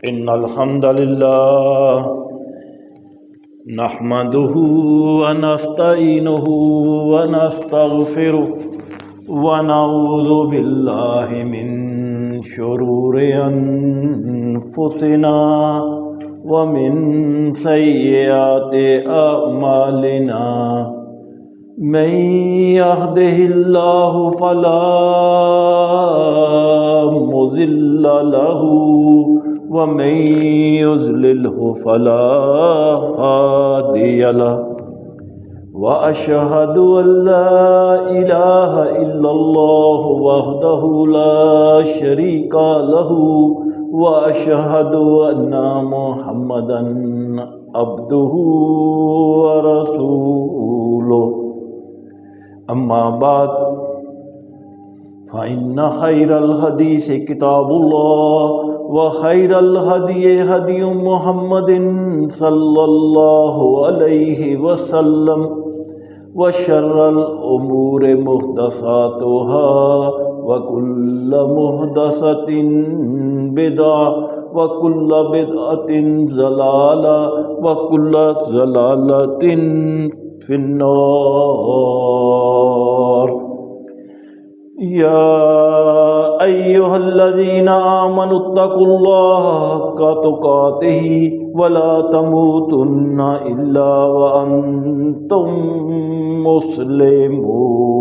إن الحمد لله نحمده ونستعينه ونستغفره ونعوذ بالله من شرور أنفسنا ومن سيئات أعمالنا من يهده الله فلا مضل له ومن يضلله فلا هادي له وأشهد أن لا إله إلا الله وحده لا شريك له وأشهد أن محمدا عبده ورسوله أما بعد فإن خير الحديث كتاب الله وخير الهدي هدي محمد صلى الله عليه وسلم وشر الأمور محدثاتها وكل محدثة بدعة وكل بدعة ضلالة وكل ضلالة في النار. يا أيها الذين آمنوا اتقوا الله حق تقاته ولا تموتن إلا وأنتم مسلمون.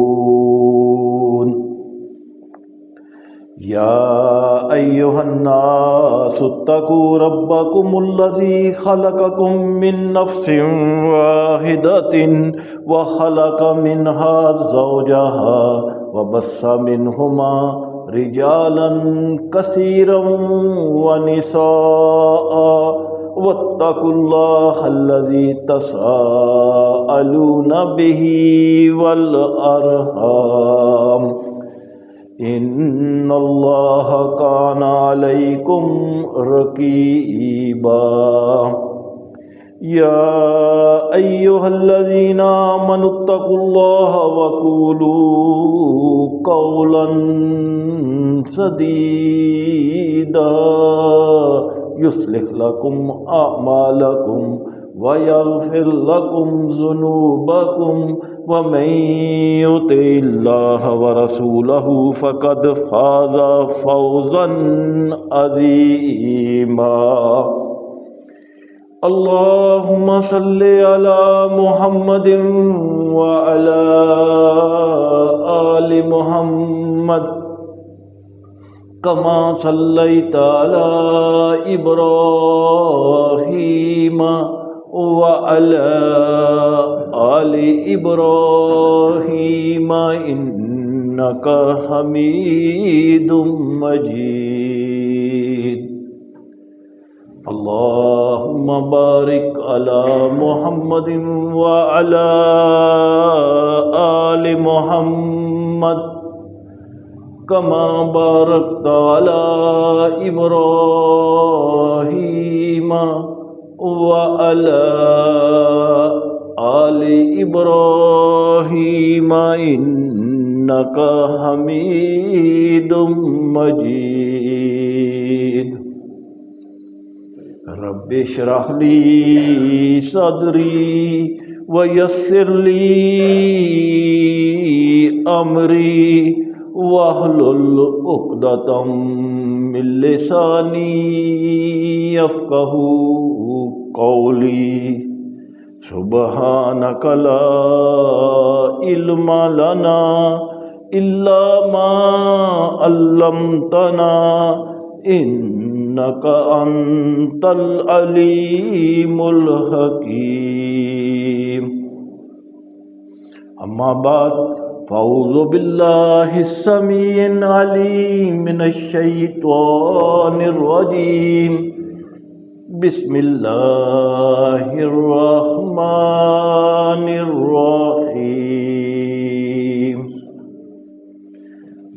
يا أيها الناس اتقوا ربكم الذي خلقكم من نفس واحدة وخلق منها زوجها وبث منهما رجالا كثيرا ونساء واتقوا الله الذي تساءلون به والأرحام إن الله كان عليكم رقيبا. يا أيها الذين آمنوا اتقوا الله وقولوا قولا سديدا يصلح لكم أعمالكم ويغفر لكم ذنوبكم ومن يطع الله ورسوله فقد فاز فوزا عظيما. اللهم صل على محمد وعلى آل محمد كما صليت على إبراهيم وعلى آل إبراهيم إنك حميد مجيد. اللهم بارك على محمد وعلى آل محمد كما باركت على إبراهيم وعلى آل إبراهيم إنك حميد مجيد. رب اشرح لي صدري ويسر لي أمري واحلل عقدة من لساني يفقهوا قولي. سبحانك لا علم لنا إلا ما علمتنا إنك أنت العليم الحكيم. أما بعد فأعوذ بالله السميع العليم من الشيطان الرجيم. بسم الله الرحمن الرحيم.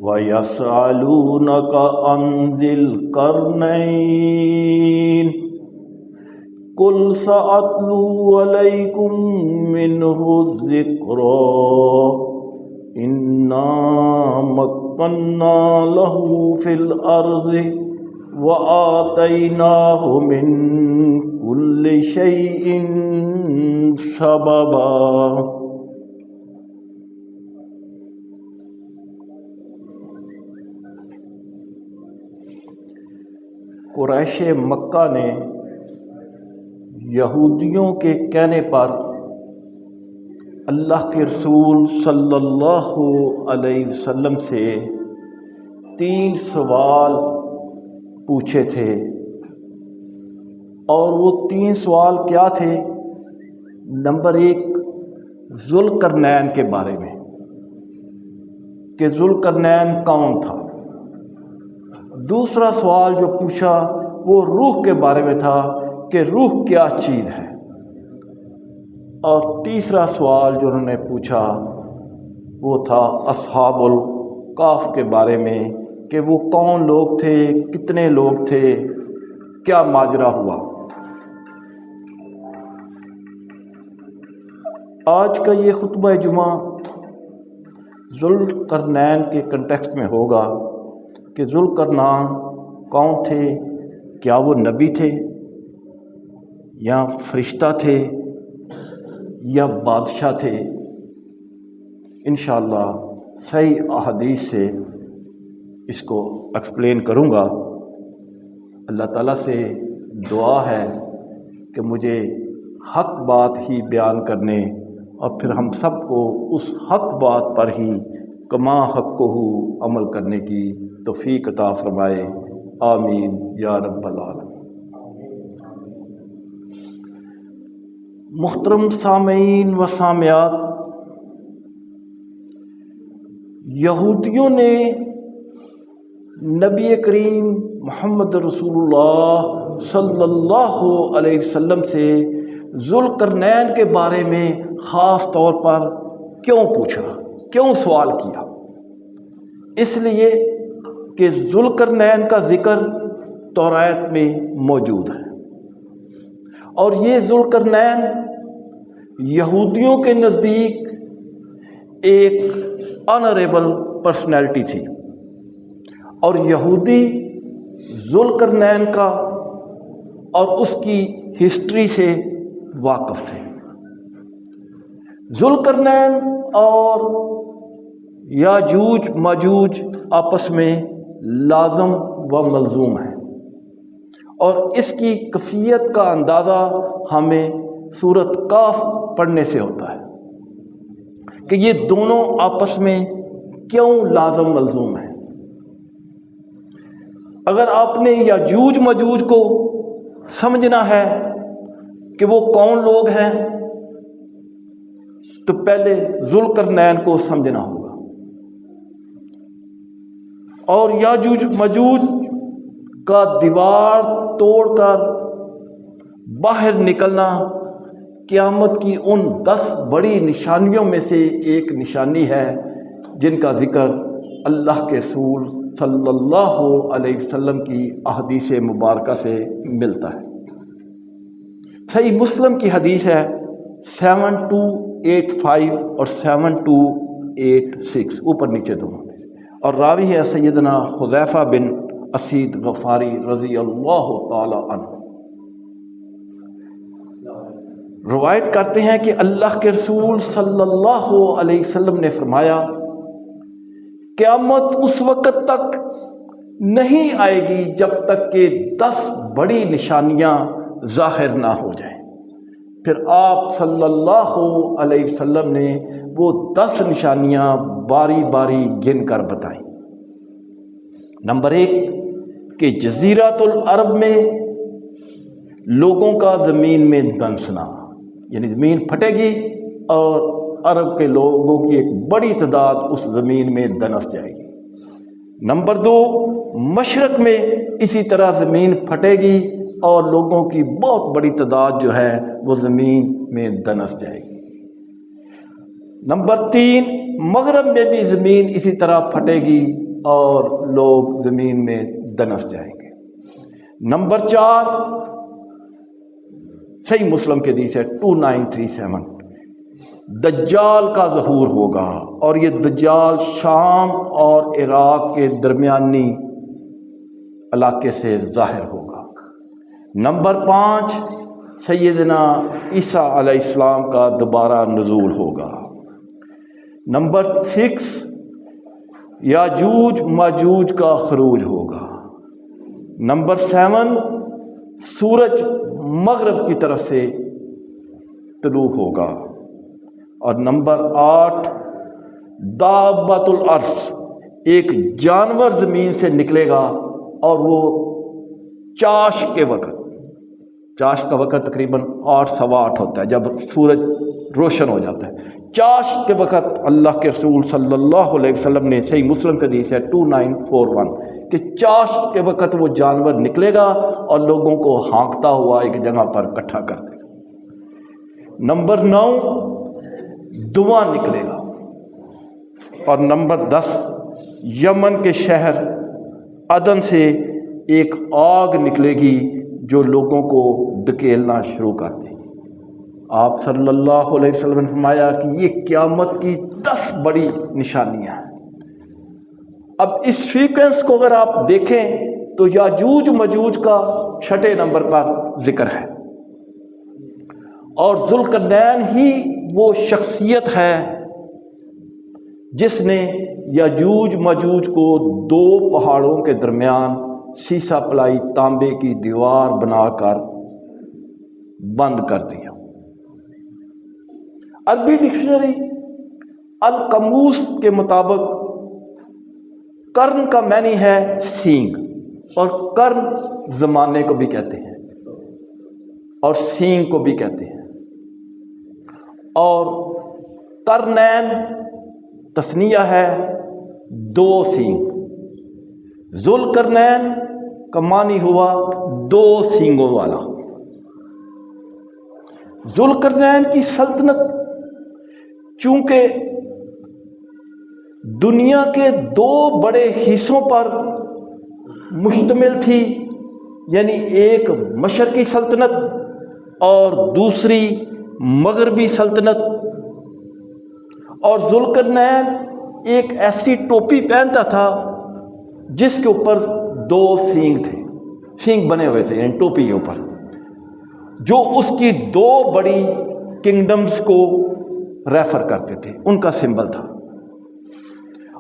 ويسألونك عن ذي القرنين قل سأتلو عليكم منه ذكرا إنا مكنا له في الأرض وآتيناه من كل شيء سببا۔ قریش مکہ نے یہودیوں کے کہنے پر اللہ کے رسول صلی اللہ علیہ وسلم سے 3 سوال پوچھے تھے، اور وہ 3 سوال کیا تھے؟ نمبر 1 ذوالقرنین کے بارے میں کہ ذوالقرنین کون تھا۔ دوسرا سوال جو پوچھا وہ روح کے بارے میں تھا کہ روح کیا چیز ہے۔ اور تیسرا سوال جو انہوں نے پوچھا وہ تھا اصحاب الکہف کے بارے میں کہ وہ کون لوگ تھے، کتنے لوگ تھے، کیا ماجرا ہوا۔ آج کا یہ خطبہ جمعہ ذوالقرنین کے کنٹیکسٹ میں ہوگا کہ ذوالقرنین کون تھے، کیا وہ نبی تھے یا فرشتہ تھے یا بادشاہ تھے۔ انشاءاللہ صحیح احادیث سے اس کو ایکسپلین کروں گا۔ اللہ تعالیٰ سے دعا ہے کہ مجھے حق بات ہی بیان کرنے اور پھر ہم سب کو اس حق بات پر ہی کما حقہ عمل کرنے کی توفیق عطا فرمائے، آمین یا رب العالمین۔ محترم سامعین و سامعات، یہودیوں نے نبی کریم محمد رسول اللہ صلی اللہ علیہ وسلم سے ذوالقرنین کے بارے میں خاص طور پر کیوں پوچھا، کیوں سوال کیا؟ اس لیے کہ ذوالقرنین کا ذکر توراۃ میں موجود ہے، اور یہ ذوالقرنین یہودیوں کے نزدیک ایک آنریبل پرسنالٹی تھی، اور یہودی ذوالقرنین کا اور اس کی ہسٹری سے واقف تھے۔ ذوالقرنین اور یاجوج ماجوج آپس میں لازم و ملزوم ہیں، اور اس کی کیفیت کا اندازہ ہمیں سورۃ کہف پڑھنے سے ہوتا ہے کہ یہ دونوں آپس میں کیوں لازم ملزوم ہیں۔ اگر آپ نے یاجوج ماجوج کو سمجھنا ہے کہ وہ کون لوگ ہیں تو پہلے ذوالقرنین کو سمجھنا ہوگا، اور یاجوج ماجوج کا دیوار توڑ کر باہر نکلنا قیامت کی ان 10 بڑی نشانیوں میں سے ایک نشانی ہے جن کا ذکر اللہ کے رسول صلی اللہ علیہ وسلم کی احادیث مبارکہ سے ملتا ہے۔ صحیح مسلم کی حدیث ہے 7285 اور 7286، اوپر نیچے دونوں، اور راوی ہے سیدنا حذیفہ بن اسید غفاری رضی اللہ تعالی عنہ۔ روایت کرتے ہیں کہ اللہ کے رسول صلی اللہ علیہ وسلم نے فرمایا، قیامت اس وقت تک نہیں آئے گی جب تک کہ 10 بڑی نشانیاں ظاہر نہ ہو جائیں۔ پھر آپ صلی اللہ علیہ وسلم نے وہ 10 نشانیاں باری باری گن کر بتائیں۔ نمبر 1 کہ جزیرۃ العرب میں لوگوں کا زمین میں دنسنا، یعنی زمین پھٹے گی اور عرب کے لوگوں کی ایک بڑی تعداد اس زمین میں دنس جائے گی۔ نمبر 2 مشرق میں اسی طرح زمین پھٹے گی اور لوگوں کی بہت بڑی تعداد جو ہے وہ زمین میں دنس جائے گی۔ نمبر 3 مغرب میں بھی زمین اسی طرح پھٹے گی اور لوگ زمین میں دنس جائیں گے۔ نمبر 4 صحیح مسلم کے حدیث ہے 2937، دجال کا ظہور ہوگا، اور یہ دجال شام اور عراق کے درمیانی علاقے سے ظاہر ہوگا۔ نمبر 5، سیدنا عیسیٰ علیہ السلام کا دوبارہ نزول ہوگا۔ نمبر 6، یاجوج ماجوج کا خروج ہوگا۔ نمبر 7، سورج مغرب کی طرف سے طلوع ہوگا۔ اور نمبر 8، دابۃ الارض، ایک جانور زمین سے نکلے گا اور وہ چاش کے وقت، چاش کا وقت تقریباً 8 سوا 8 ہوتا ہے جب سورج روشن ہو جاتا ہے، چاش کے وقت اللہ کے رسول صلی اللہ علیہ وسلم نے، صحیح مسلم کی حدیث ہے 2941، کہ چاش کے وقت وہ جانور نکلے گا اور لوگوں کو ہانکتا ہوا ایک جگہ پر اکٹھا کر دے گا۔ نمبر 9، دھواں نکلے گا۔ اور نمبر 10، یمن کے شہر عدن سے ایک آگ نکلے گی جو لوگوں کو دھکیلنا شروع کر دے گی۔ آپ صلی اللہ علیہ وسلم نے فرمایا کہ یہ قیامت کی 10 بڑی نشانیاں ہیں۔ اب اس سیکوینس کو اگر آپ دیکھیں تو یاجوج ماجوج کا 6 نمبر پر ذکر ہے، اور ذوالقرنین ہی وہ شخصیت ہے جس نے یاجوج ماجوج کو 2 پہاڑوں کے درمیان سیسا پلائی تانبے کی دیوار بنا کر بند کر دیا۔ عربی ڈکشنری القاموس کے مطابق قرن کا معنی ہے سینگ، اور قرن زمانے کو بھی کہتے ہیں اور سینگ کو بھی کہتے ہیں، اور قرنین تثنیہ ہے 2 سینگ۔ ذوالقرنین کا معنی ہوا 2 سینگوں والا۔ ذوالقرنین کی سلطنت چونکہ دنیا کے 2 بڑے حصوں پر مشتمل تھی، یعنی ایک مشرقی سلطنت اور دوسری مغربی سلطنت، اور ذوالقرنین ایک ایسی ٹوپی پہنتا تھا جس کے اوپر 2 سینگ تھے، سینگ بنے ہوئے تھے یعنی ٹوپی کے اوپر، جو اس کی 2 بڑی کنگڈمز کو ریفر کرتے تھے، ان کا سمبل تھا،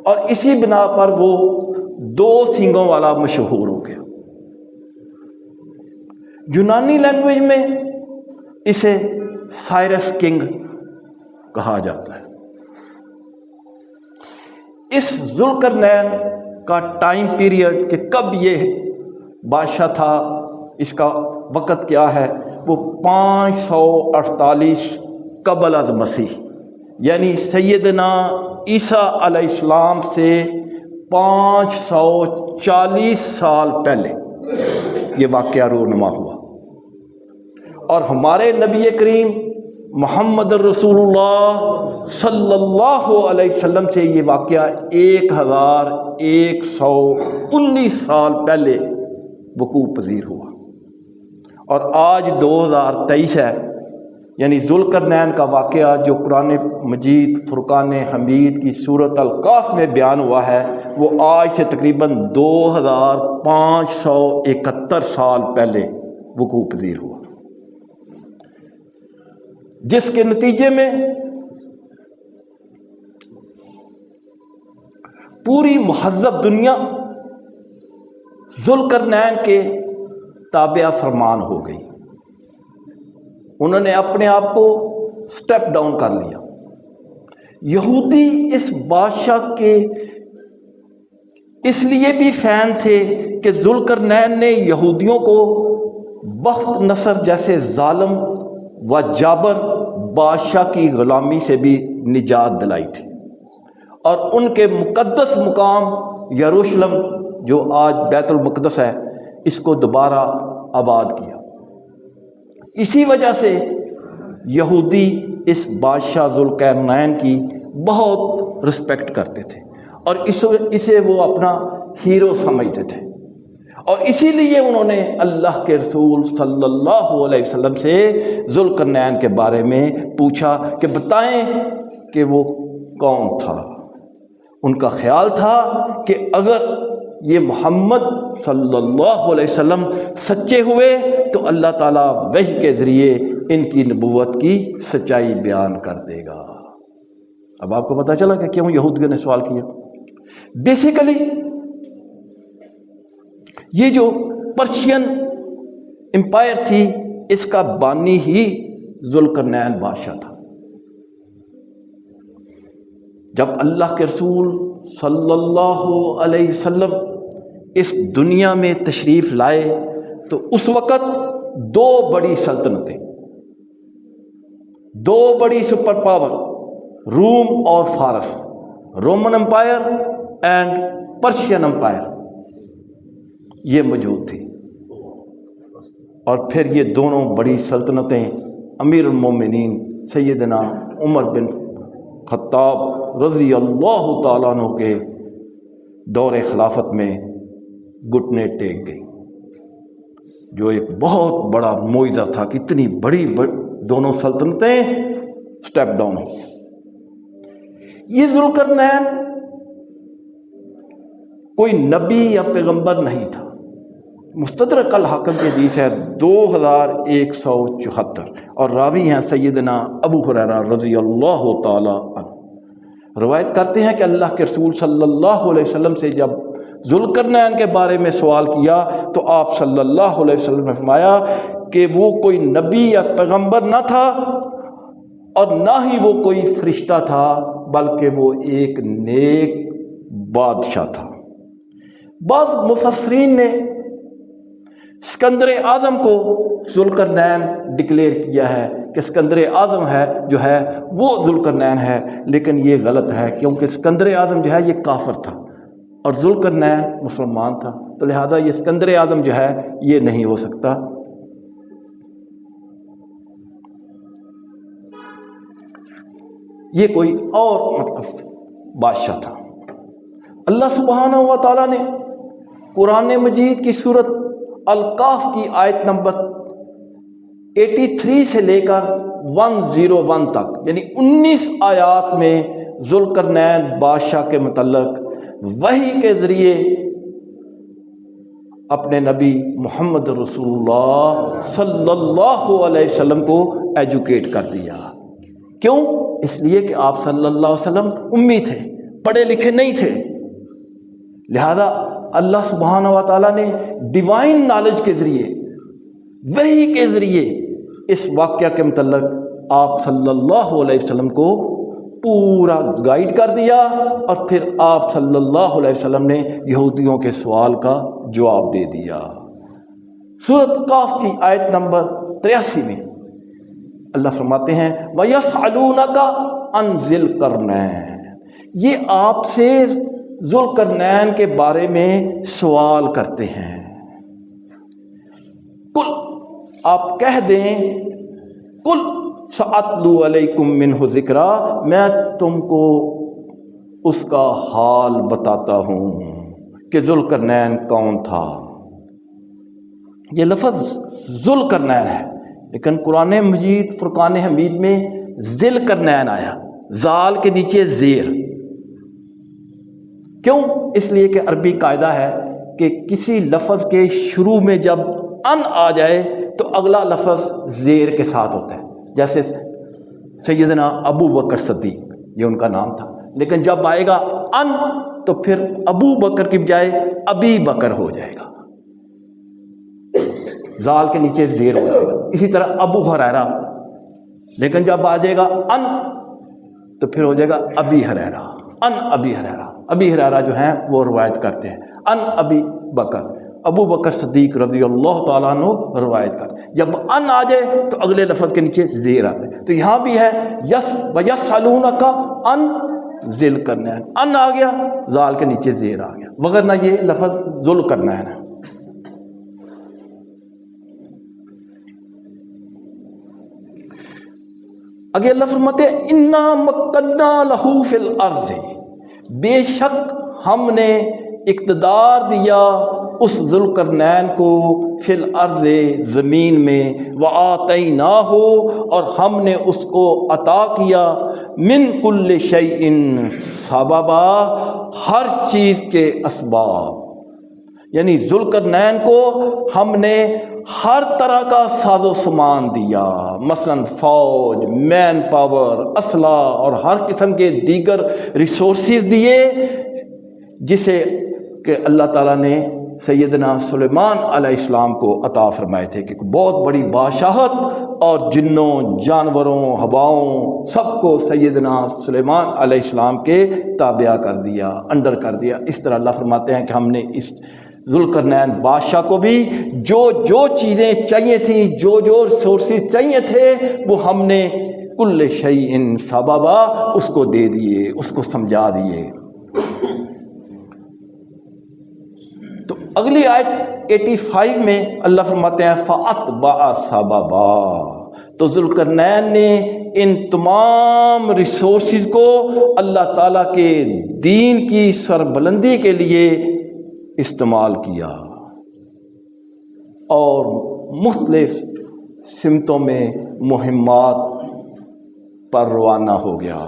اور اسی بنا پر وہ 2 سینگوں والا مشہور ہو گیا۔ یونانی لینگویج میں اسے سائرس کنگ کہا جاتا ہے۔ اس ذوالقرنین کا ٹائم پیریڈ کہ کب یہ بادشاہ تھا، اس کا وقت کیا ہے، وہ 548 قبل از مسیح، یعنی سیدنا عیسیٰ علیہ السلام سے 540 سال پہلے یہ واقعہ رونما ہوا، اور ہمارے نبی کریم محمد رسول اللہ صلی اللہ علیہ وسلم سے یہ واقعہ 1119 سال پہلے وقوع پذیر ہوا، اور آج 2023 ہے، یعنی ذوالقرنین کا واقعہ جو قرآن مجید فرقان حمید کی سورۃ القاف میں بیان ہوا ہے، وہ آج سے تقریباً 2571 سال پہلے وقوع پذیر ہوا، جس کے نتیجے میں پوری مہذب دنیا ذوالقرنین کے تابع فرمان ہو گئی۔ انہوں نے اپنے آپ کو سٹیپ ڈاؤن کر لیا۔ یہودی اس بادشاہ کے اس لیے بھی فین تھے کہ ذوالقرنین نے یہودیوں کو بخت نصر جیسے ظالم و جابر بادشاہ کی غلامی سے بھی نجات دلائی تھی، اور ان کے مقدس مقام یروشلم جو آج بیت المقدس ہے، اس کو دوبارہ آباد کیا۔ اسی وجہ سے یہودی اس بادشاہ ذوالقرنین کی بہت رسپیکٹ کرتے تھے، اور اسے وہ اپنا ہیرو سمجھتے تھے، اور اسی لیے انہوں نے اللہ کے رسول صلی اللہ علیہ وسلم سے ذوالقرنین کے بارے میں پوچھا کہ بتائیں کہ وہ کون تھا۔ ان کا خیال تھا کہ اگر یہ محمد صلی اللہ علیہ وسلم سچے ہوئے تو اللہ تعالیٰ وحی کے ذریعے ان کی نبوت کی سچائی بیان کر دے گا۔ اب آپ کو پتہ چلا کہ کیوں یہودیوں نے سوال کیا۔ بیسیکلی یہ جو پرشین امپائر تھی اس کا بانی ہی ذوالقرنین بادشاہ تھا۔ جب اللہ کے رسول صلی اللہ علیہ وسلم اس دنیا میں تشریف لائے تو اس وقت دو بڑی سلطنتیں، دو بڑی سپر پاور، روم اور فارس، Roman empire and Persian empire, یہ موجود تھی۔ اور پھر یہ دونوں بڑی سلطنتیں امیر المومنین سیدنا عمر بن خطاب رضی اللہ تعالیٰ عنہ کے دور خلافت میں گھٹنے ٹیک گئی، جو ایک بہت بڑا معجزہ تھا کہ اتنی بڑی دونوں سلطنتیں سٹیپ ڈاؤن ہو۔ یہ ذوالقرنین کوئی نبی یا پیغمبر نہیں تھا۔ مستدرک الحاکم کی حدیث ہے 2174 اور راوی ہیں سیدنا ابو ہریرہ رضی اللہ تعالی عنہ۔ روایت کرتے ہیں کہ اللہ کے رسول صلی اللہ علیہ وسلم سے جب ذوالقرنین کے بارے میں سوال کیا تو آپ صلی اللہ علیہ وسلم نے فرمایا کہ وہ کوئی نبی یا پیغمبر نہ تھا اور نہ ہی وہ کوئی فرشتہ تھا، بلکہ وہ ایک نیک بادشاہ تھا۔ بعض مفسرین نے اسکندر اعظم کو ذوالقرنین ڈکلیئر کیا ہے کہ اسکندر اعظم ہے جو ہے وہ ذوالقرنین ہے، لیکن یہ غلط ہے کیونکہ اسکندر اعظم جو ہے یہ کافر تھا اور ذوالقرنین مسلمان تھا، تو لہذا یہ اسکندر اعظم جو ہے یہ نہیں ہو سکتا۔ یہ کوئی اور بادشاہ تھا۔ اللہ سبحانہ و تعالیٰ نے قرآن مجید کی سورت القاف کی آیت نمبر 83 سے لے کر 101 تک یعنی 19 آیات میں ذوالقرنین بادشاہ کے متعلق وحی کے ذریعے اپنے نبی محمد رسول اللہ صلی اللہ علیہ وسلم کو ایجوکیٹ کر دیا۔ کیوں؟ اس لیے کہ آپ صلی اللہ علیہ وسلم امی تھے، پڑھے لکھے نہیں تھے، لہذا اللہ سبحانہ و تعالیٰ نے ڈیوائن نالج کے ذریعے وحی کے ذریعے اس واقعہ کے متعلق آپ صلی اللہ علیہ وسلم کو پورا گائیڈ کر دیا، اور پھر آپ صلی اللہ علیہ وسلم نے یہودیوں کے سوال کا جواب دے دیا۔ سورۃ قاف کی آیت نمبر 83 میں اللہ فرماتے ہیں وَيَسْأَلُونَكَ عَنْ ذِي الْقَرْنَيْنِ، یہ آپ سے ذوالقرنین کے بارے میں سوال کرتے ہیں۔ کل آپ کہہ دیں کل سأتلو علیکم منہ ذکرا، میں تم کو اس کا حال بتاتا ہوں کہ ذوالقرنین کون تھا۔ یہ لفظ ذوالقرنین ہے لیکن قرآن مجید فرقان حمید میں ذی القرنین آیا، زال کے نیچے زیر۔ کیوں؟ اس لیے کہ عربی قاعدہ ہے کہ کسی لفظ کے شروع میں جب ان آ جائے تو اگلا لفظ زیر کے ساتھ ہوتا ہے، جیسے سیدنا ابو بکر صدیق یہ ان کا نام تھا، لیکن جب آئے گا ان تو پھر ابو بکر کی بجائے ابی بکر ہو جائے گا، زال کے نیچے زیر ہو جائے گا۔ اسی طرح ابو ہریرہ، لیکن جب آ جائے گا ان تو پھر ہو جائے گا ابی ہریرہ، ان ابی ہریرہ۔ ابی ہریرہ جو ہیں وہ روایت کرتے ہیں ان ابی بکر، ابو بکر صدیق رضی اللہ تعالیٰ عنہ روایت کرتے ہیں۔ جب ان آ جائے تو اگلے لفظ کے نیچے زیر آتے ہیں، تو یہاں بھی ہے وَيَسْأَلُونَكَ عَنْ ذِي الْقَرْنَيْنِ، ان آ گیا زال کے نیچے زیر آ گیا، وغیرہ یہ لفظ ذوالقرنین ہے۔ آگے اللہ فرماتے ہیں اِنَّا مَكَّنَّا لَهُ فِي الْأَرْضِ، بے شک ہم نے اقتدار دیا اس ذوالقرنین کو فی الارض زمین میں، وَآتَيْنَاهُ اور ہم نے اس کو عطا کیا، من کل شیء سببا ہر چیز کے اسباب، یعنی ذوالقرنین کو ہم نے ہر طرح کا ساز و سامان دیا، مثلا فوج، مین پاور، اسلحہ اور ہر قسم کے دیگر ریسورسز دیے، جسے کہ اللہ تعالیٰ نے سیدنا سلیمان علیہ السلام کو عطا فرمائے تھے کہ بہت بڑی بادشاہت، اور جنوں، جانوروں، ہواؤں سب کو سیدنا سلیمان علیہ السلام کے تابع کر دیا، انڈر کر دیا۔ اس طرح اللہ فرماتے ہیں کہ ہم نے اس ذوالقرنین بادشاہ کو بھی جو جو چیزیں چاہیے تھیں، جو جو ریسورسز چاہیے تھے، وہ ہم نے کل شیء سببا اس کو دے دیے، اس کو سمجھا دیے۔ تو اگلی آیت 85 میں اللہ فرماتے ہیں فَأَتْبَعَ سَبَبًا، تو ذوالقرنین نے ان تمام ریسورسز کو اللہ تعالیٰ کے دین کی سربلندی کے لیے استعمال کیا اور مختلف سمتوں میں مہمات پر روانہ ہو گیا۔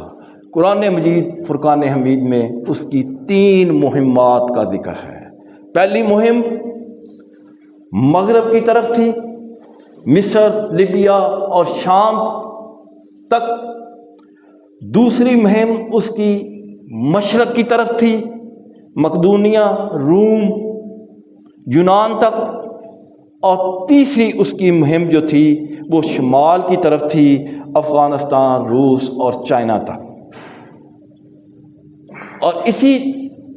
قرآن مجید فرقان حمید میں اس کی 3 مہمات کا ذکر ہے۔ پہلی مہم مغرب کی طرف تھی، مصر، لیبیا اور شام تک۔ دوسری مہم اس کی مشرق کی طرف تھی، مقدونیہ، روم، یونان تک۔ اور تیسری اس کی مہم جو تھی وہ شمال کی طرف تھی، افغانستان، روس اور چائنا تک۔ اور اسی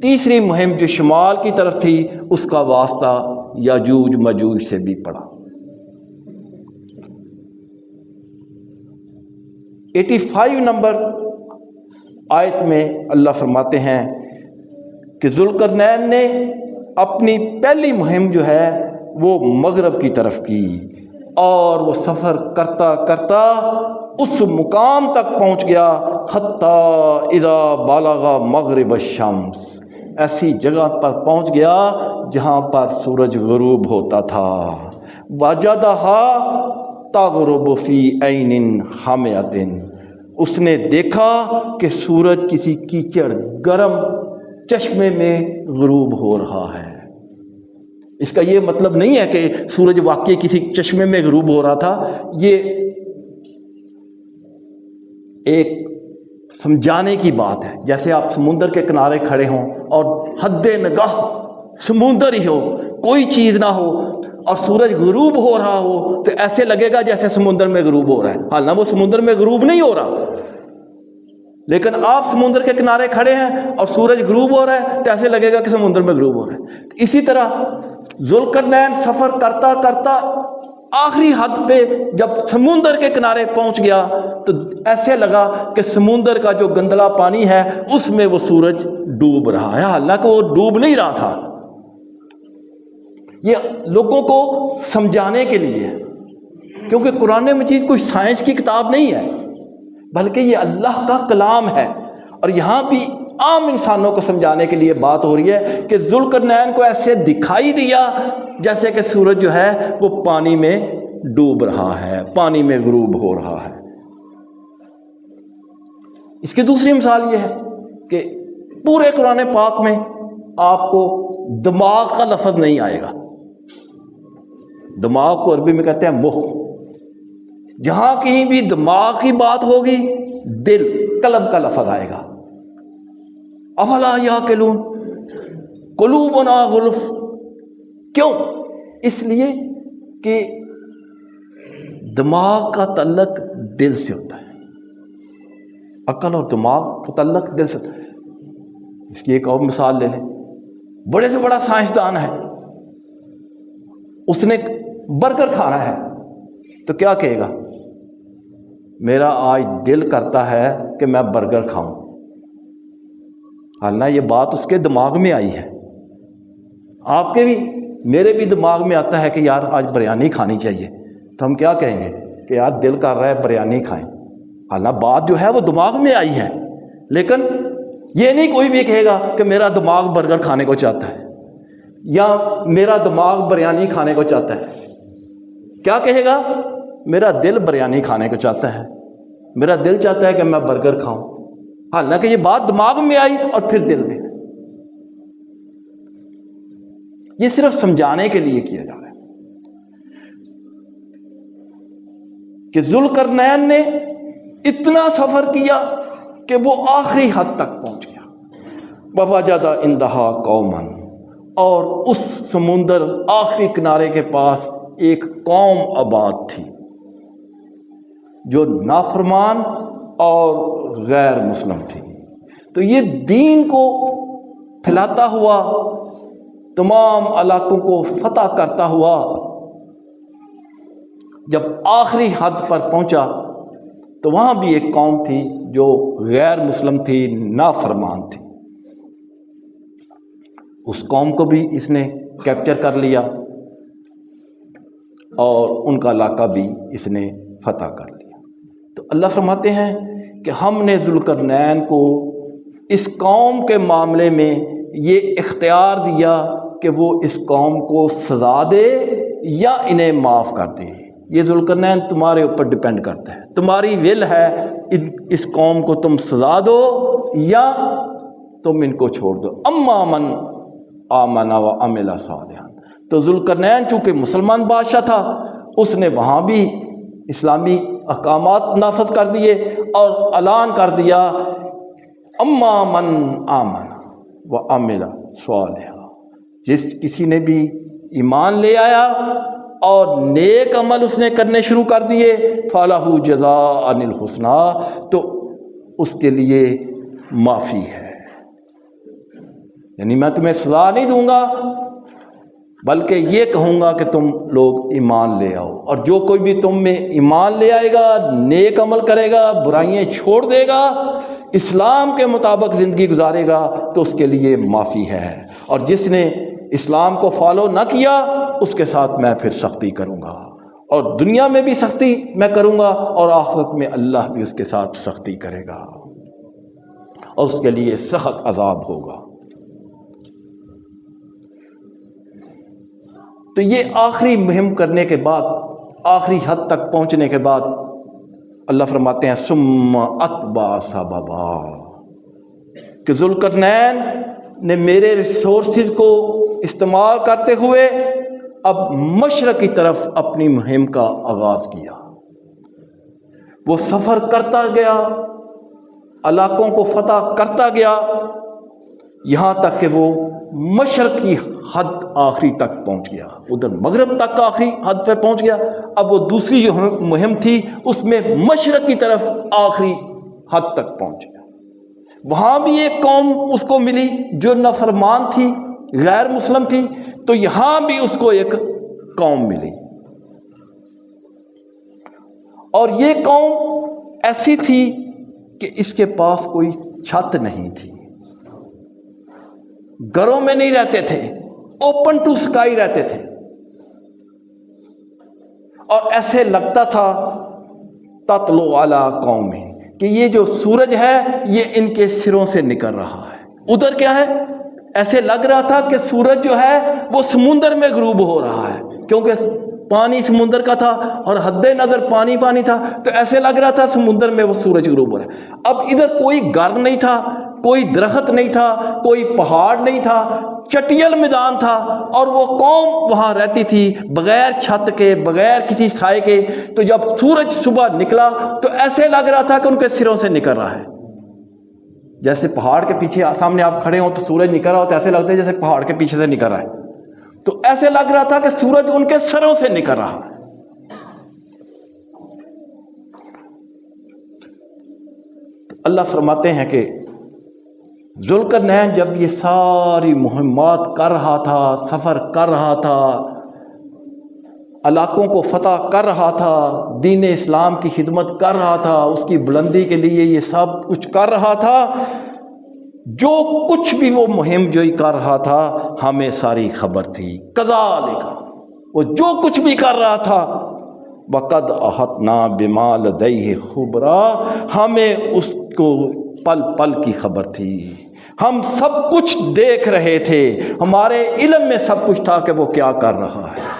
تیسری مہم جو شمال کی طرف تھی اس کا واسطہ یاجوج ماجوج سے بھی پڑا۔ 85 نمبر آیت میں اللہ فرماتے ہیں کہ ذوالقرنین نے اپنی پہلی مہم جو ہے وہ مغرب کی طرف کی، اور وہ سفر کرتا کرتا اس مقام تک پہنچ گیا حتی اذا بالغ مغرب الشمس، ایسی جگہ پر پہنچ گیا جہاں پر سورج غروب ہوتا تھا۔ وجدہا تغرب فی عین حامئۃ، اس نے دیکھا کہ سورج کسی کیچڑ گرم چشمے میں غروب ہو رہا ہے۔ اس کا یہ مطلب نہیں ہے کہ سورج واقعی کسی چشمے میں غروب ہو رہا تھا، یہ ایک سمجھانے کی بات ہے۔ جیسے آپ سمندر کے کنارے کھڑے ہوں اور حد نگاہ سمندر ہی ہو، کوئی چیز نہ ہو، اور سورج غروب ہو رہا ہو، تو ایسے لگے گا جیسے سمندر میں غروب ہو رہا ہے، حالانکہ وہ سمندر میں غروب نہیں ہو رہا، لیکن آپ سمندر کے کنارے کھڑے ہیں اور سورج غروب ہو رہا ہے تو ایسے لگے گا کہ سمندر میں غروب ہو رہا ہے۔ اسی طرح ذوالقرنین سفر کرتا کرتا آخری حد پہ جب سمندر کے کنارے پہنچ گیا تو ایسے لگا کہ سمندر کا جو گندلا پانی ہے اس میں وہ سورج ڈوب رہا ہے، حالانکہ وہ ڈوب نہیں رہا تھا۔ یہ لوگوں کو سمجھانے کے لیے، کیونکہ قرآن مجید کوئی سائنس کی کتاب نہیں ہے، بلکہ یہ اللہ کا کلام ہے، اور یہاں بھی عام انسانوں کو سمجھانے کے لیے بات ہو رہی ہے کہ ذوالقرنین کو ایسے دکھائی دیا جیسے کہ سورج جو ہے وہ پانی میں ڈوب رہا ہے، پانی میں غروب ہو رہا ہے۔ اس کی دوسری مثال یہ ہے کہ پورے قرآن پاک میں آپ کو دماغ کا لفظ نہیں آئے گا۔ دماغ کو عربی میں کہتے ہیں مخ۔ جہاں کہیں بھی دماغ کی بات ہوگی دل، قلب کا لفظ آئے گا۔ افلا یعقلون قلوبنا غلف، کیوں؟ اس لیے کہ دماغ کا تعلق دل سے ہوتا ہے، عقل اور دماغ کا تعلق دل سے۔ اس کی ایک اور مثال لے لیں، بڑے سے بڑا سائنسدان ہے، اس نے برگر کھانا ہے تو کیا کہے گا؟ میرا آج دل کرتا ہے کہ میں برگر کھاؤں، حالانکہ یہ بات اس کے دماغ میں آئی ہے۔ آپ کے بھی، میرے بھی دماغ میں آتا ہے کہ یار آج بریانی کھانی چاہیے، تو ہم کیا کہیں گے کہ یار دل کر رہا ہے بریانی کھائیں، حالانکہ بات جو ہے وہ دماغ میں آئی ہے، لیکن یہ نہیں کوئی بھی کہے گا کہ میرا دماغ برگر کھانے کو چاہتا ہے یا میرا دماغ بریانی کھانے کو چاہتا ہے۔ کیا کہے گا؟ میرا دل بریانی کھانے کو چاہتا ہے، میرا دل چاہتا ہے کہ میں برگر کھاؤں، حالانکہ یہ بات دماغ میں آئی اور پھر دل میں۔ یہ صرف سمجھانے کے لیے کیا جا رہا ہے کہ ذوالقرنین نے اتنا سفر کیا کہ وہ آخری حد تک پہنچ گیا. ووجد عندہا قوما، اور اس سمندر آخری کنارے کے پاس ایک قوم آباد تھی جو نافرمان اور غیر مسلم تھی. تو یہ دین کو پھیلاتا ہوا، تمام علاقوں کو فتح کرتا ہوا جب آخری حد پر پہنچا تو وہاں بھی ایک قوم تھی جو غیر مسلم تھی، نافرمان تھی. اس قوم کو بھی اس نے کیپچر کر لیا اور ان کا علاقہ بھی اس نے فتح کر لیا. تو اللہ فرماتے ہیں کہ ہم نے ذوالقرنین کو اس قوم کے معاملے میں یہ اختیار دیا کہ وہ اس قوم کو سزا دے یا انہیں معاف کر دے. یہ ذوالقرنین تمہارے اوپر ڈپینڈ کرتا ہے، تمہاری ول ہے اس قوم کو تم سزا دو یا تم ان کو چھوڑ دو. اما من آمن و عمل صالحا، تو ذوالقرنین چونکہ مسلمان بادشاہ تھا، اس نے وہاں بھی اسلامی احکامات نافذ کر دیے اور اعلان کر دیا اما من آمن و عمل صالحا، جس کسی نے بھی ایمان لے آیا اور نیک عمل اس نے کرنے شروع کر دیے، فَلَهُ جَزَاءً الْحُسْنَىٰ، تو اس کے لیے معافی ہے. یعنی میں تمہیں سزا نہیں دوں گا بلکہ یہ کہوں گا کہ تم لوگ ایمان لے آؤ، اور جو کوئی بھی تم میں ایمان لے آئے گا، نیک عمل کرے گا، برائیاں چھوڑ دے گا، اسلام کے مطابق زندگی گزارے گا تو اس کے لیے معافی ہے. اور جس نے اسلام کو فالو نہ کیا اس کے ساتھ میں پھر سختی کروں گا، اور دنیا میں بھی سختی میں کروں گا اور آخرت میں اللہ بھی اس کے ساتھ سختی کرے گا اور اس کے لیے سخت عذاب ہوگا. تو یہ آخری مہم کرنے کے بعد، آخری حد تک پہنچنے کے بعد اللہ فرماتے ہیں ثم اتبع سببا، کہ ذوالقرنین نے میرے ریسورسز کو استعمال کرتے ہوئے اب مشرق کی طرف اپنی مہم کا آغاز کیا. وہ سفر کرتا گیا، علاقوں کو فتح کرتا گیا، یہاں تک کہ وہ مشرق کی حد آخری تک پہنچ گیا، ادھر مغرب تک آخری حد پہ پہنچ گیا. اب وہ دوسری جو مہم تھی اس میں مشرق کی طرف آخری حد تک پہنچ گیا. وہاں بھی ایک قوم اس کو ملی جو نافرمان تھی، غیر مسلم تھی، تو یہاں بھی اس کو ایک قوم ملی، اور یہ قوم ایسی تھی کہ اس کے پاس کوئی چھت نہیں تھی، گھروں میں نہیں رہتے تھے، اوپن ٹو سکائی رہتے تھے، اور ایسے لگتا تھا تطلع علی قوم، کہ یہ جو سورج ہے یہ ان کے سروں سے نکل رہا ہے. ادھر کیا ہے؟ ایسے لگ رہا تھا کہ سورج جو ہے وہ سمندر میں غروب ہو رہا ہے، کیونکہ پانی سمندر کا تھا اور حد نظر پانی پانی تھا، تو ایسے لگ رہا تھا سمندر میں وہ سورج غروب ہو رہا ہے. اب ادھر کوئی گھر نہیں تھا، کوئی درخت نہیں تھا، کوئی پہاڑ نہیں تھا، چٹیل میدان تھا، اور وہ قوم وہاں رہتی تھی بغیر چھت کے، بغیر کسی سائے کے. تو جب سورج صبح نکلا تو ایسے لگ رہا تھا کہ ان کے سروں سے نکل رہا ہے. جیسے پہاڑ کے پیچھے سامنے آپ کھڑے ہوں تو سورج نکل رہا ہو تو ایسے لگتا ہے جیسے پہاڑ کے پیچھے سے نکل رہا ہے، تو ایسے لگ رہا تھا کہ سورج ان کے سروں سے نکل رہا ہے. اللہ فرماتے ہیں کہ ذوالقرنین جب یہ ساری مہمات کر رہا تھا، سفر کر رہا تھا، علاقوں کو فتح کر رہا تھا، دین اسلام کی خدمت کر رہا تھا، اس کی بلندی کے لیے یہ سب کچھ کر رہا تھا، جو کچھ بھی وہ مہم جوئی کر رہا تھا ہمیں ساری خبر تھی. کذالک، وہ جو کچھ بھی کر رہا تھا، وقد احطنا بما لدیہ خبرا، ہمیں اس کو پل پل کی خبر تھی، ہم سب کچھ دیکھ رہے تھے، ہمارے علم میں سب کچھ تھا کہ وہ کیا کر رہا ہے.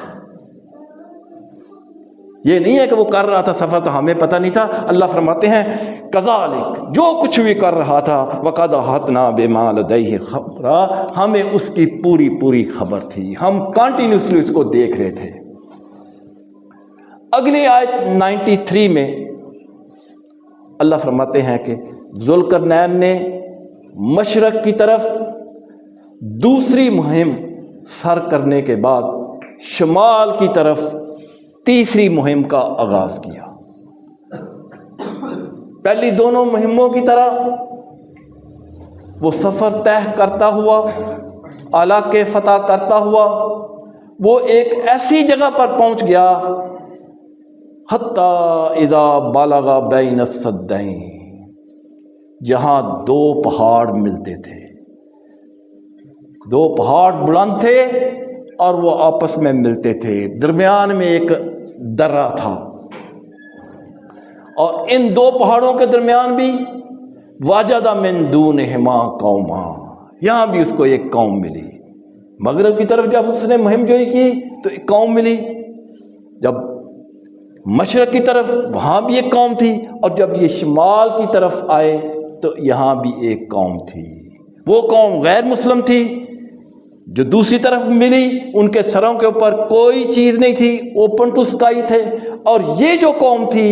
یہ نہیں ہے کہ وہ کر رہا تھا سفر تو ہمیں پتہ نہیں تھا. اللہ فرماتے ہیں کذالک، جو کچھ بھی کر رہا تھا وقد احطنا بما لدیہ خبرا، ہمیں اس کی پوری پوری خبر تھی، ہم کنٹینیوسلی اس کو دیکھ رہے تھے. اگلی آیت 93 میں اللہ فرماتے ہیں کہ ذوالقرنین نے مشرق کی طرف دوسری مہم سر کرنے کے بعد شمال کی طرف تیسری مہم کا آغاز کیا. پہلی دونوں مہموں کی طرح وہ سفر طے کرتا ہوا، علاقے فتح کرتا ہوا، وہ ایک ایسی جگہ پر پہنچ گیا حتی اذا بالغ بین السدین، جہاں دو پہاڑ ملتے تھے. دو پہاڑ بلند تھے اور وہ آپس میں ملتے تھے، درمیان میں ایک درہ تھا، اور ان دو پہاڑوں کے درمیان بھی وجد من دونہما قوما، یہاں بھی اس کو ایک قوم ملی. مغرب کی طرف جب اس نے مہم جوئی کی تو ایک قوم ملی، جب مشرق کی طرف وہاں بھی ایک قوم تھی، اور جب یہ شمال کی طرف آئے تو یہاں بھی ایک قوم تھی. وہ قوم غیر مسلم تھی جو دوسری طرف ملی، ان کے سروں کے اوپر کوئی چیز نہیں تھی، اوپن ٹو اسکائی تھے. اور یہ جو قوم تھی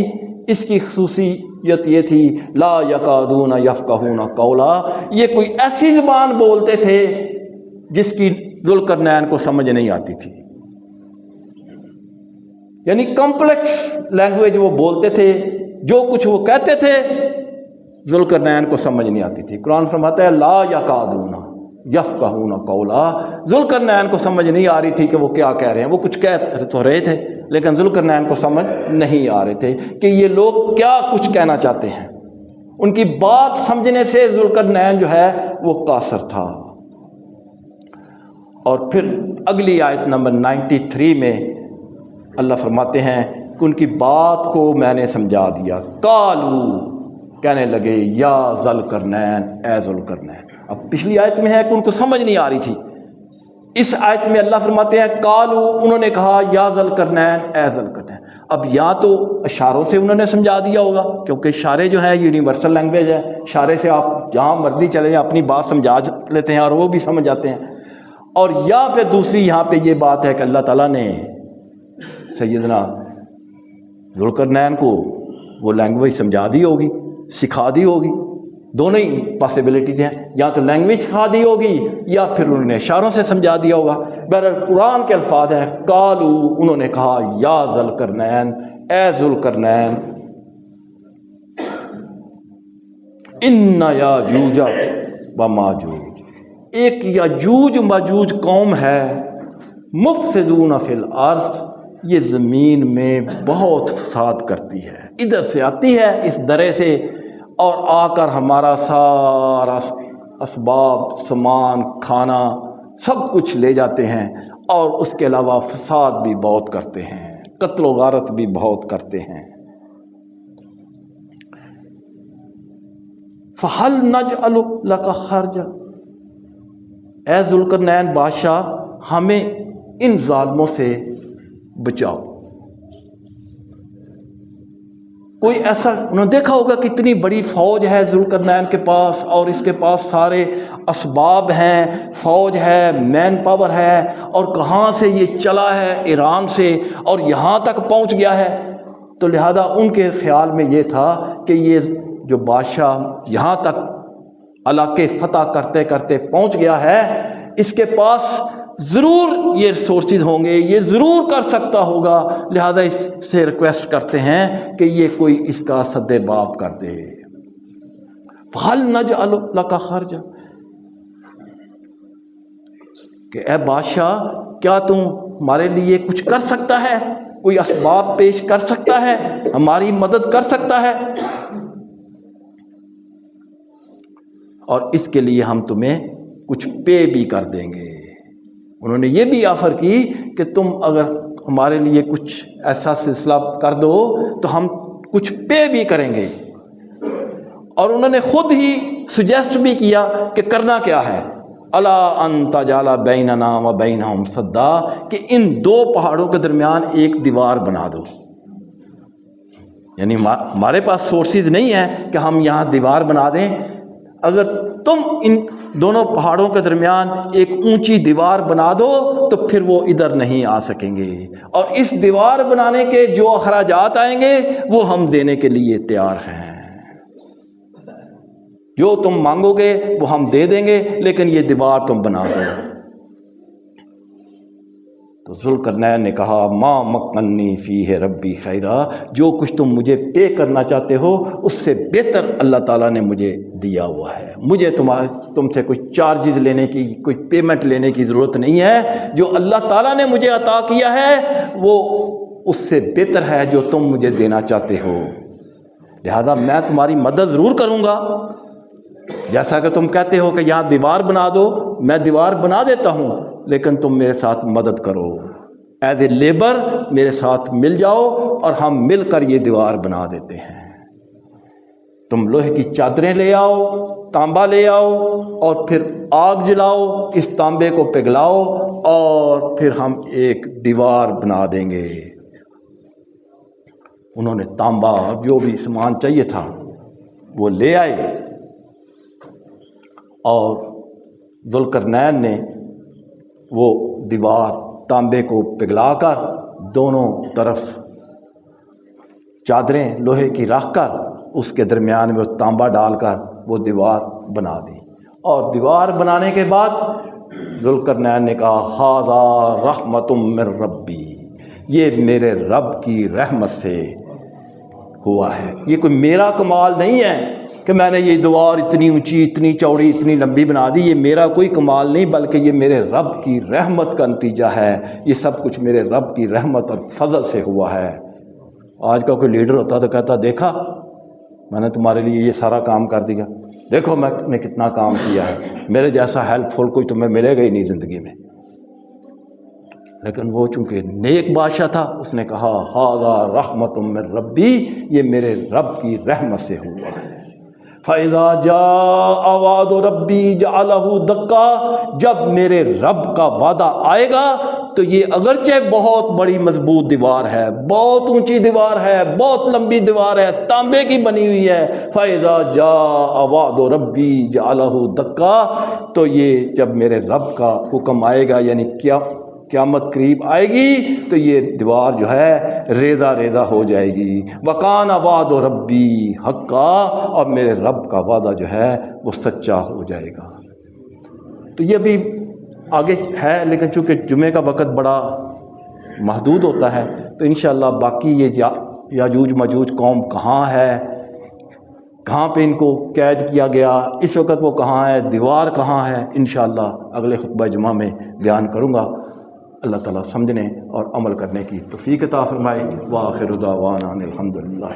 اس کی خصوصیت یہ تھی لا یکادون یفقہون قولا، یہ کوئی ایسی زبان بولتے تھے جس کی ذوالقرنین کو سمجھ نہیں آتی تھی. یعنی کمپلیکس لینگویج وہ بولتے تھے، جو کچھ وہ کہتے تھے ذوالقرنین کو سمجھ نہیں آتی تھی. قرآن فرماتا ہے لا یکادون یفقہون قولا، ذوالقرنین کو سمجھ نہیں آ رہی تھی کہ وہ کیا کہہ رہے ہیں. وہ کچھ کہہ تو رہے تھے لیکن ذوالقرنین کو سمجھ نہیں آ رہے تھے کہ یہ لوگ کیا کچھ کہنا چاہتے ہیں. ان کی بات سمجھنے سے ذوالقرنین جو ہے وہ قاصر تھا. اور پھر اگلی آیت نمبر 93 میں اللہ فرماتے ہیں کہ ان کی بات کو میں نے سمجھا دیا. قالو، کہنے لگے یا ذوالقرنین، اے ذوالقرنین. اب پچھلی آیت میں ہے کہ ان کو سمجھ نہیں آ رہی تھی، اس آیت میں اللہ فرماتے ہیں قالو، انہوں نے کہا یا ذوالقرنین، اے ذوالقرنین. اب یا تو اشاروں سے انہوں نے سمجھا دیا ہوگا، کیونکہ اشارے جو ہے یونیورسل لینگویج ہے، اشارے سے آپ جہاں مرضی چلے جائیں اپنی بات سمجھا لیتے ہیں اور وہ بھی سمجھ جاتے ہیں. اور یا پھر دوسری یہاں پہ یہ بات ہے کہ اللہ تعالیٰ نے سیدنا ذوالقرنین کو وہ لینگویج سمجھا دی ہوگی، سکھا دی ہوگی. دونوں ہی پاسبلٹیز ہیں، یا تو لینگویج سکھا دی ہوگی یا پھر انہوں نے اشاروں سے سمجھا دیا ہوگا. بہرحال قرآن کے الفاظ ہیں قالو، انہوں نے کہا یا ذوالقرنین، اے ذوالقرنین، ان یاجوج و ماجوج، ایک یاجوج ماجوج قوم ہے، مفسدون فی الارض، یہ زمین میں بہت فساد کرتی ہے. ادھر سے آتی ہے اس درے سے اور آ کر ہمارا سارا اسباب، سامان، کھانا سب کچھ لے جاتے ہیں، اور اس کے علاوہ فساد بھی بہت کرتے ہیں، قتل و غارت بھی بہت کرتے ہیں. فَهَلْ نَجْعَلُ لَكَ خَرْجًا، اے ذوالقرنین بادشاہ ہمیں ان ظالموں سے بچاؤ. کوئی ایسا، انہوں نے دیکھا ہوگا کتنی بڑی فوج ہے ذوالقرنین کے پاس، اور اس کے پاس سارے اسباب ہیں، فوج ہے، مین پاور ہے، اور کہاں سے یہ چلا ہے، ایران سے، اور یہاں تک پہنچ گیا ہے. تو لہذا ان کے خیال میں یہ تھا کہ یہ جو بادشاہ یہاں تک علاقے فتح کرتے کرتے پہنچ گیا ہے، اس کے پاس ضرور یہ ریسورسز ہوں گے، یہ ضرور کر سکتا ہوگا، لہذا اس سے ریکویسٹ کرتے ہیں کہ یہ کوئی اس کا سد باب کر دے. فَهَلْ نَجْعَلُ لَكَ خَرْجًا، کہ اے بادشاہ کیا تم ہمارے لیے کچھ کر سکتا ہے، کوئی اسباب پیش کر سکتا ہے، ہماری مدد کر سکتا ہے، اور اس کے لیے ہم تمہیں کچھ پے بھی کر دیں گے. انہوں نے یہ بھی آفر کی کہ تم اگر ہمارے لیے کچھ ایسا سلسلہ کر دو تو ہم کچھ پے بھی کریں گے. اور انہوں نے خود ہی سجیسٹ بھی کیا کہ کرنا کیا ہے، الا ان تجعل بیننا و بینہم سدا، کہ ان دو پہاڑوں کے درمیان ایک دیوار بنا دو. یعنی ہمارے پاس سورسز نہیں ہیں کہ ہم یہاں دیوار بنا دیں. اگر تم ان دونوں پہاڑوں کے درمیان ایک اونچی دیوار بنا دو تو پھر وہ ادھر نہیں آ سکیں گے، اور اس دیوار بنانے کے جو اخراجات آئیں گے وہ ہم دینے کے لیے تیار ہیں. جو تم مانگو گے وہ ہم دے دیں گے، لیکن یہ دیوار تم بنا دو. تو ذوالقرنین نے کہا ما مکنی فیہ ربی خیرا، جو کچھ تم مجھے پے کرنا چاہتے ہو اس سے بہتر اللہ تعالیٰ نے مجھے دیا ہوا ہے. مجھے تم سے کچھ چارجز لینے کی، کوئی پیمنٹ لینے کی ضرورت نہیں ہے. جو اللہ تعالیٰ نے مجھے عطا کیا ہے وہ اس سے بہتر ہے جو تم مجھے دینا چاہتے ہو. لہذا میں تمہاری مدد ضرور کروں گا. جیسا کہ تم کہتے ہو کہ یہاں دیوار بنا دو، میں دیوار بنا دیتا ہوں، لیکن تم میرے ساتھ مدد کرو. ایز اے لیبر میرے ساتھ مل جاؤ اور ہم مل کر یہ دیوار بنا دیتے ہیں. تم لوہے کی چادریں لے آؤ، تانبا لے آؤ، اور پھر آگ جلاؤ، اس تانبے کو پگھلاؤ، اور پھر ہم ایک دیوار بنا دیں گے. انہوں نے تانبا جو بھی سامان چاہیے تھا وہ لے آئے، اور ذوالقرنین نے وہ دیوار تانبے کو پگھلا کر دونوں طرف چادریں لوہے کی رکھ کر اس کے درمیان میں تانبا ڈال کر وہ دیوار بنا دی. اور دیوار بنانے کے بعد ذوالقرنین نے کہا ھذا رحمۃ من ربی، یہ میرے رب کی رحمت سے ہوا ہے. یہ کوئی میرا کمال نہیں ہے کہ میں نے یہ دیوار اتنی اونچی، اتنی چوڑی، اتنی لمبی بنا دی. یہ میرا کوئی کمال نہیں، بلکہ یہ میرے رب کی رحمت کا نتیجہ ہے. یہ سب کچھ میرے رب کی رحمت اور فضل سے ہوا ہے. آج کا کوئی لیڈر ہوتا تو کہتا دیکھا میں نے تمہارے لیے یہ سارا کام کر دیا، دیکھو میں نے کتنا کام کیا ہے، میرے جیسا ہیلپ فل کوئی تمہیں ملے گا ہی نہیں زندگی میں. لیکن وہ چونکہ نیک بادشاہ تھا، اس نے کہا ھذا رحمۃ من ربی، یہ میرے رب کی رحمت سے ہوا ہے. فَإِذَا جَاءَ وَعْدُ رَبِّي جَعَلَهُ دَكَّا، جب میرے رب کا وعدہ آئے گا تو یہ اگرچہ بہت بڑی مضبوط دیوار ہے، بہت اونچی دیوار ہے، بہت لمبی دیوار ہے، تانبے کی بنی ہوئی ہے. فَإِذَا جَاءَ وَعْدُ رَبِّي جَعَلَهُ دَكَّا، تو یہ جب میرے رب کا حکم آئے گا، یعنی قیامت قریب آئے گی، تو یہ دیوار جو ہے ریزہ ریزہ ہو جائے گی. وَكَانَ وَعْدُ رَبِّي حَقًّا، اور میرے رب کا وعدہ جو ہے وہ سچا ہو جائے گا. تو یہ بھی آگے ہے، لیکن چونکہ جمعے کا وقت بڑا محدود ہوتا ہے تو انشاءاللہ باقی یہ یاجوج ماجوج قوم کہاں ہے، کہاں پہ ان کو قید کیا گیا، اس وقت وہ کہاں ہے، دیوار کہاں ہے، انشاءاللہ اگلے خطبہ جمعہ میں بیان کروں گا. اللہ تعالیٰ سمجھنے اور عمل کرنے کی توفیق عطا فرمائے. وآخر دعوانا الحمدللہ.